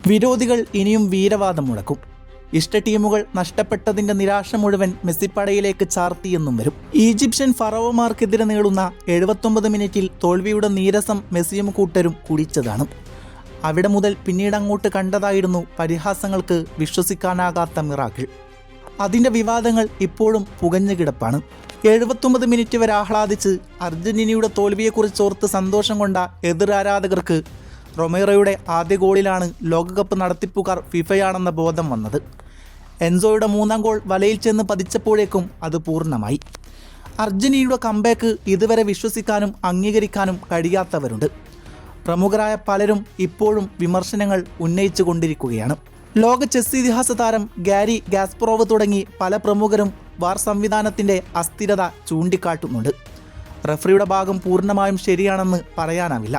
വിരോധികൾ ഇനിയും വീരവാദം മുഴക്കും. ഇഷ്ട ടീമുകൾ നഷ്ടപ്പെട്ടതിന്റെ നിരാശ മുഴുവൻ മെസ്സിപ്പടയിലേക്ക് ചാർത്തിയെന്നും വരും. ഈജിപ്ഷ്യൻ ഫറോവമാർക്കെതിരെ നീളുന്ന 79 മിനിറ്റിൽ തോൽവിയുടെ നീരസം മെസ്സിയും കൂട്ടരും കുടിച്ചതാണ്. അവിടെ മുതൽ പിന്നീടങ്ങോട്ട് കണ്ടതായിരുന്നു പരിഹാസങ്ങൾക്ക് വിശ്വസിക്കാനാകാത്ത മിറാക്കിൾ. അതിൻ്റെ വിവാദങ്ങൾ ഇപ്പോഴും പുകഞ്ഞു കിടപ്പാണ്. 79 മിനിറ്റ് വരെ ആഹ്ലാദിച്ച് അർജന്റീനയുടെ തോൽവിയെക്കുറിച്ചോർത്ത് സന്തോഷം കൊണ്ട എതിർ ആരാധകർക്ക് റൊമേറോയുടെ ആദ്യ ഗോളിലാണ് ലോകകപ്പ് നടത്തിപ്പുകാർ ഫിഫയാണെന്ന ബോധം വന്നത്. എൻസോയുടെ 3ാം ഗോൾ വലയിൽ ചെന്ന് പതിച്ചപ്പോഴേക്കും അത് പൂർണ്ണമായി. അർജന്റീനയുടെ കംബാക്ക് ഇതുവരെ വിശ്വസിക്കാനും അംഗീകരിക്കാനും കഴിയാത്തവരുണ്ട്. പ്രമുഖരായ പലരും ഇപ്പോഴും വിമർശനങ്ങൾ ഉന്നയിച്ചു കൊണ്ടിരിക്കുകയാണ്. ലോക ചെസ് ഇതിഹാസ താരം ഗാരി ഗാസ്പറോവ് തുടങ്ങി പല പ്രമുഖരും വാർ സംവിധാനത്തിൻ്റെ അസ്ഥിരത ചൂണ്ടിക്കാട്ടുന്നുണ്ട്. റഫറിയുടെ ഭാഗം പൂർണ്ണമായും ശരിയാണെന്ന് പറയാനാവില്ല.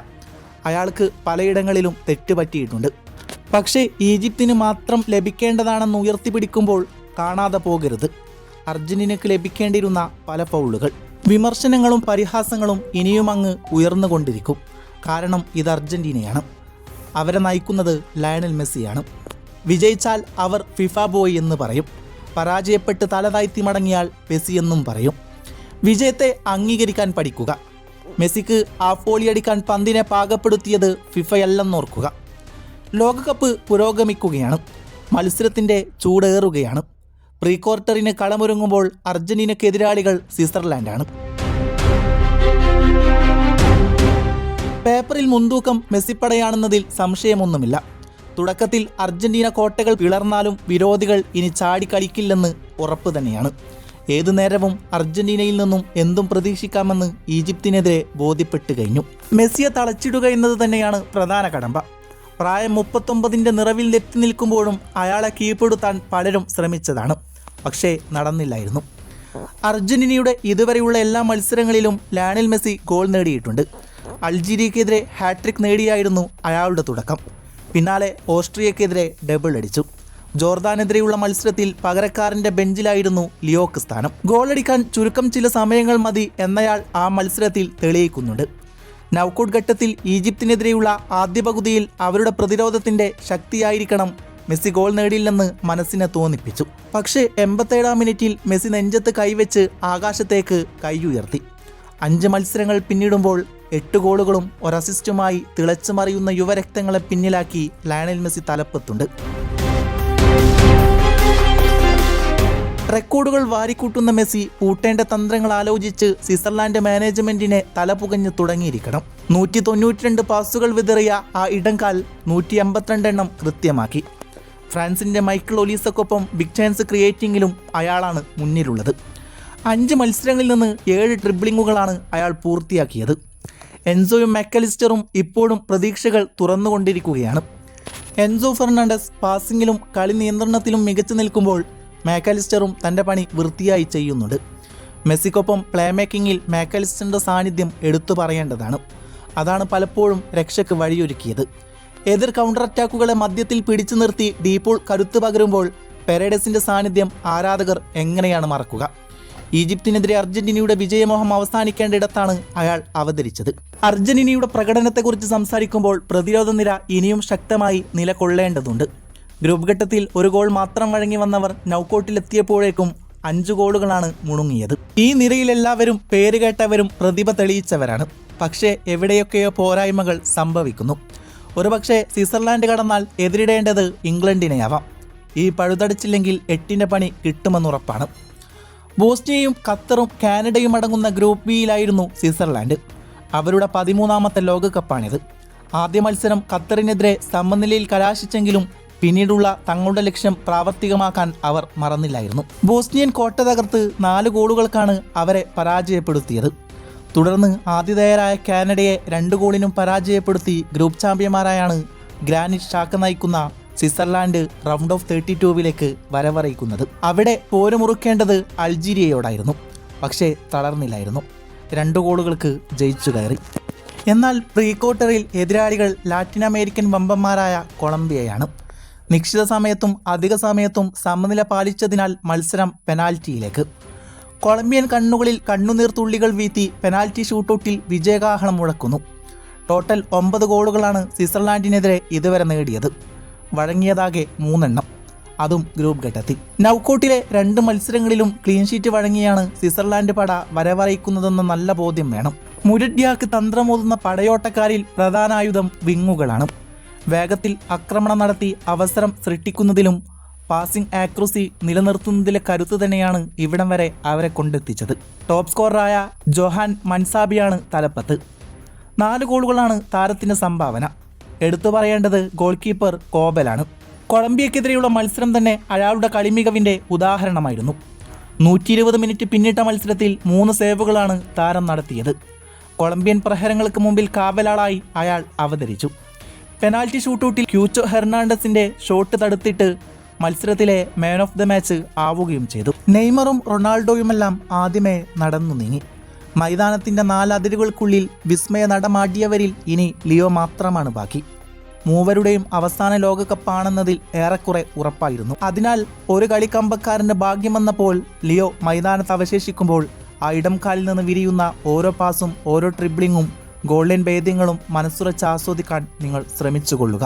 അയാൾക്ക് പലയിടങ്ങളിലും തെറ്റുപറ്റിയിട്ടുണ്ട്. പക്ഷേ ഈജിപ്തിന് മാത്രം ലഭിക്കേണ്ടതാണെന്ന് ഉയർത്തിപ്പിടിക്കുമ്പോൾ കാണാതെ പോകരുത് അർജന്റീനയ്ക്ക് ലഭിക്കേണ്ടിയിരുന്ന പല ഫൗളുകൾ. വിമർശനങ്ങളും പരിഹാസങ്ങളും ഇനിയും അങ്ങ് ഉയർന്നുകൊണ്ടിരിക്കും. കാരണം ഇത് അർജന്റീനയാണ്. അവരെ നയിക്കുന്നത് ലയണൽ മെസ്സിയാണ്. വിജയിച്ചാൽ അവർ ഫിഫ ബോയ് എന്ന് പറയും. പരാജയപ്പെട്ട് തലതാഴ്ത്തി മടങ്ങിയാൽ മെസ്സി എന്നും പറയും. വിജയത്തെ അംഗീകരിക്കാൻ പഠിക്കുക. മെസ്സിക്ക് ആ ഫോളിയടിക്കാൻ പന്തിനെ പാകപ്പെടുത്തിയത് ഫിഫയല്ലെന്നോർക്കുക. ലോകകപ്പ് പുരോഗമിക്കുകയാണ്. മത്സരത്തിൻ്റെ ചൂടേറുകയാണ്. പ്രീ ക്വാർട്ടറിന് കളമൊരുങ്ങുമ്പോൾ അർജന്റീനയ്ക്ക് എതിരാളികൾ സ്വിറ്റ്സർലാൻഡാണ്. പേപ്പറിൽ മുൻതൂക്കം മെസ്സിപ്പടയാണെന്നതിൽ സംശയമൊന്നുമില്ല. തുടക്കത്തിൽ അർജന്റീന കോട്ടകൾ പിളർന്നാലും വിരോധികൾ ഇനി ചാടിക്കളിക്കില്ലെന്ന് ഉറപ്പ് തന്നെയാണ്. ഏതു നേരവും അർജന്റീനയിൽ നിന്നും എന്തും പ്രതീക്ഷിക്കാമെന്ന് ഈജിപ്തിനെതിരെ ബോധ്യപ്പെട്ടു കഴിഞ്ഞു. മെസ്സിയെ തളച്ചിടുക എന്നത് തന്നെയാണ് പ്രധാന കടമ്പ. പ്രായം 39ന്റെ നിറവിൽ എത്തി നിൽക്കുമ്പോഴും അയാളെ കീഴ്പ്പെടുത്താൻ പലരും ശ്രമിച്ചതാണ്. പക്ഷേ നടന്നില്ലായിരുന്നു. അർജന്റീനയുടെ ഇതുവരെയുള്ള എല്ലാ മത്സരങ്ങളിലും ലയണൽ മെസ്സി ഗോൾ നേടിയിട്ടുണ്ട്. അൾജീരിയക്കെതിരെ ഹാട്രിക് നേടിയായിരുന്നു അയാളുടെ തുടക്കം. പിന്നാലെ ഓസ്ട്രിയക്കെതിരെ ഡബിൾ അടിച്ചു. ജോർദാനെതിരെയുള്ള മത്സരത്തിൽ പകരക്കാരൻ്റെ ബെഞ്ചിലായിരുന്നു ലിയോക്ക് സ്ഥാനം. ഗോളടിക്കാൻ ചുരുക്കം ചില സമയങ്ങൾ മതി എന്നയാൾ ആ മത്സരത്തിൽ തെളിയിക്കുന്നുണ്ട്. നൗക്കൌട്ട് ഘട്ടത്തിൽ ഈജിപ്തിനെതിരെയുള്ള ആദ്യ പകുതിയിൽ അവരുടെ പ്രതിരോധത്തിൻ്റെ ശക്തിയായിരിക്കണം മെസ്സി ഗോൾ നേടിയില്ലെന്ന് മനസ്സിനെ തോന്നിപ്പിച്ചു. പക്ഷേ 87ാം മിനിറ്റിൽ മെസ്സി നെഞ്ചത്ത് കൈവച്ച് ആകാശത്തേക്ക് കൈ ഉയർത്തി. 5 മത്സരങ്ങൾ പിന്നിടുമ്പോൾ 8 ഗോളുകളും ഒരസിസ്റ്റുമായി തിളച്ചു മറിയുന്ന യുവരക്തങ്ങളെ പിന്നിലാക്കി ലയണൽ മെസ്സി തലപ്പത്തുണ്ട്. റെക്കോർഡുകൾ വാരിക്കൂട്ടുന്ന മെസ്സി പൂട്ടേണ്ട തന്ത്രങ്ങൾ ആലോചിച്ച് സ്വിറ്റ്സർലാൻഡ് മാനേജ്മെന്റിനെ തലപുകഞ്ഞു തുടങ്ങിയിരിക്കണം. 192 പാസുകൾ വിതറിയ ആ ഇടംകാൽ 182 എണ്ണം കൃത്യമാക്കി. ഫ്രാൻസിന്റെ മൈക്കിൾ ഒലീസക്കൊപ്പം ബിഗ് ചാൻസ് ക്രിയേറ്റിംഗിലും അയാളാണ് മുന്നിലുള്ളത്. 5 മത്സരങ്ങളിൽ നിന്ന് 7 ഡ്രിബ്ലിങ്ങുകളാണ് അയാൾ പൂർത്തിയാക്കിയത്. എൻസോയും മാക്കലിസ്റ്ററും ഇപ്പോഴും പ്രതീക്ഷകൾ തുറന്നുകൊണ്ടിരിക്കുകയാണ്. എൻസോ ഫെർണാണ്ടസ് പാസിങ്ങിലും കളി നിയന്ത്രണത്തിലും മികച്ചു നിൽക്കുമ്പോൾ മാക്കലിസ്റ്ററും തൻ്റെ പണി വൃത്തിയായി ചെയ്യുന്നുണ്ട്. മെസ്സിക്കൊപ്പം പ്ലേ മേക്കിങ്ങിൽ മാക്കലിസ്റ്ററിൻ്റെ സാന്നിധ്യം എടുത്തു പറയേണ്ടതാണ്. അതാണ് പലപ്പോഴും രക്ഷയ്ക്ക് വഴിയൊരുക്കിയത്. എതിർ കൗണ്ടർ അറ്റാക്കുകളെ മധ്യത്തിൽ പിടിച്ചു നിർത്തി ഡീപ്പോൾ കരുത്ത് പകരുമ്പോൾ പെരേഡസിൻ്റെ സാന്നിധ്യം ആരാധകർ എങ്ങനെയാണ് മറക്കുക? ഈജിപ്തിനെതിരെ അർജന്റീനയുടെ വിജയമോഹം അവസാനിക്കേണ്ട ഇടത്താണ് അയാൾ അവതരിച്ചത്. അർജന്റീനയുടെ പ്രകടനത്തെക്കുറിച്ച് സംസാരിക്കുമ്പോൾ പ്രതിരോധ നിര ഇനിയും ശക്തമായി നിലകൊള്ളേണ്ടതുണ്ട്. ഗ്രൂപ്പ് ഘട്ടത്തിൽ 1 ഗോൾ മാത്രം വഴങ്ങി വന്നവർ നൗക്കൌട്ടിലെത്തിയപ്പോഴേക്കും 5 ഗോളുകളാണ് മുണുങ്ങിയത്. ഈ നിരയിലെല്ലാവരും പേരുകേട്ടവരും പ്രതിഭ തെളിയിച്ചവരാണ്. പക്ഷേ എവിടെയൊക്കെയോ പോരായ്മകൾ സംഭവിക്കുന്നു. ഒരുപക്ഷെ സ്വിറ്റ്സർലാൻഡ് കടന്നാൽ എതിരിടേണ്ടത് ഇംഗ്ലണ്ടിനെയാവാം. ഈ പഴുതടിച്ചില്ലെങ്കിൽ 8ന്റെ പണി കിട്ടുമെന്നുറപ്പാണ്. ബോസ്നിയയും ഖത്തറും കാനഡയും അടങ്ങുന്ന ഗ്രൂപ്പ് ബിയിലായിരുന്നു സ്വിറ്റ്സർലാൻഡ്. അവരുടെ 13ാമത്തെ ലോകകപ്പാണിത്. ആദ്യ മത്സരം ഖത്തറിനെതിരെ സമനിലയിൽ കലാശിച്ചെങ്കിലും പിന്നീടുള്ള തങ്ങളുടെ ലക്ഷ്യം പ്രാവർത്തികമാക്കാൻ അവർ മറന്നില്ലായിരുന്നു. ബോസ്നിയൻ കോട്ട തകർത്ത് 4 ഗോളുകൾക്കാണ് അവരെ പരാജയപ്പെടുത്തിയത്. തുടർന്ന് ആതിഥേയരായ കാനഡയെ 2 ഗോളിനും പരാജയപ്പെടുത്തി ഗ്രൂപ്പ് ചാമ്പ്യന്മാരായാണ് ഗ്രാനിറ്റ് ഷാക്ക നയിക്കുന്ന സ്വിറ്റ്സർലാൻഡ് റൗണ്ട് ഓഫ് 32 വരവറിയിക്കുന്നത്. അവിടെ പോരുമുറുക്കേണ്ടത് അൾജീരിയയോടായിരുന്നു. പക്ഷേ തളർന്നില്ലായിരുന്നു. 2 ഗോളുകൾക്ക് ജയിച്ചു കയറി. എന്നാൽ പ്രീ ക്വാർട്ടറിൽ എതിരാളികൾ ലാറ്റിൻ അമേരിക്കൻ വമ്പന്മാരായ കൊളംബിയയാണ്. നിശ്ചിത സമയത്തും അധിക സമയത്തും സമനില പാലിച്ചതിനാൽ മത്സരം പെനാൽറ്റിയിലേക്ക്. കൊളംബിയൻ കണ്ണുകളിൽ കണ്ണുനീർ തുള്ളികൾ വീഴ്ത്തി പെനാൽറ്റി ഷൂട്ടൗട്ടിൽ വിജയകാഹളം മുഴക്കുന്നു. ടോട്ടൽ 9 ഗോളുകളാണ് സ്വിറ്റ്സർലാൻഡിനെതിരെ ഇതുവരെ നേടിയത്. വഴങ്ങിയതാകെ 3 എണ്ണം, അതും ഗ്രൂപ്പ് ഘട്ടത്തിൽ. നൗക്കൌട്ടിലെ 2 മത്സരങ്ങളിലും ക്ലീൻ ഷീറ്റ് വഴങ്ങിയാണ് സ്വിറ്റ്സർലാൻഡ് പട വരവറിയിക്കുന്നതെന്ന നല്ല ബോധ്യം വേണം. മുരഡ്യാക്ക് തന്ത്രമോതുന്ന പടയോട്ടക്കാരിൽ പ്രധാന ആയുധം വിങ്ങുകളാണ്. വേഗത്തിൽ ആക്രമണം നടത്തി അവസരം സൃഷ്ടിക്കുന്നതിലും പാസിംഗ് ആക്യുറസി നിലനിർത്തുന്നതിലെ കരുത്ത് തന്നെയാണ് ഇവിടം വരെ അവരെ കൊണ്ടെത്തിച്ചത്. ടോപ്പ് സ്കോററായ ജോഹാൻ മൻസാബിയാണ് തലപ്പത്ത്. 4 ഗോളുകളാണ് താരത്തിൻ്റെ സംഭാവന. എടുത്തു പറയേണ്ടത് ഗോൾ കീപ്പർ കോബലാണ്. കൊളംബിയക്കെതിരെയുള്ള മത്സരം തന്നെ അയാളുടെ കളിമികവിൻ്റെ ഉദാഹരണമായിരുന്നു. 120 മിനിറ്റ് പിന്നിട്ട മത്സരത്തിൽ 3 സേവുകളാണ് താരം നടത്തിയത്. കൊളംബിയൻ പ്രഹരങ്ങൾക്ക് മുമ്പിൽ കാവലാളായി അയാൾ അവതരിച്ചു. പെനാൽറ്റി ഷൂട്ടൗട്ടിൽ ക്യൂച്ചോ ഹെർണാണ്ടസിൻ്റെ ഷോട്ട് തടുത്തിട്ട് മത്സരത്തിലെ മാൻ ഓഫ് ദ മാച്ച് ആവുകയും ചെയ്തു. നെയ്മറും റൊണാൾഡോയുമെല്ലാം ആദ്യമേ നടന്നു നീങ്ങി. മൈതാനത്തിൻ്റെ 4 അതിരുകൾക്കുള്ളിൽ വിസ്മയ നടമാടിയവരിൽ ഇനി ലിയോ മാത്രമാണ് ബാക്കി. മൂവരുടെയും അവസാന ലോകകപ്പാണെന്നതിൽ ഏറെക്കുറെ ഉറപ്പായിരുന്നു. അതിനാൽ ഒരു കളിക്കമ്പക്കാരൻ്റെ ഭാഗ്യം വന്നപ്പോൾ ലിയോ മൈതാനത്ത് അവശേഷിക്കുമ്പോൾ ആ ഇടംകാലിൽ നിന്ന് വിരിയുന്ന ഓരോ പാസും ഓരോ ട്രിബ്ലിങ്ങും ഗോൾഡൻ ഭേദ്യങ്ങളും മനസ്സുറച്ച് ആസ്വദിക്കാൻ നിങ്ങൾ ശ്രമിച്ചുകൊള്ളുക.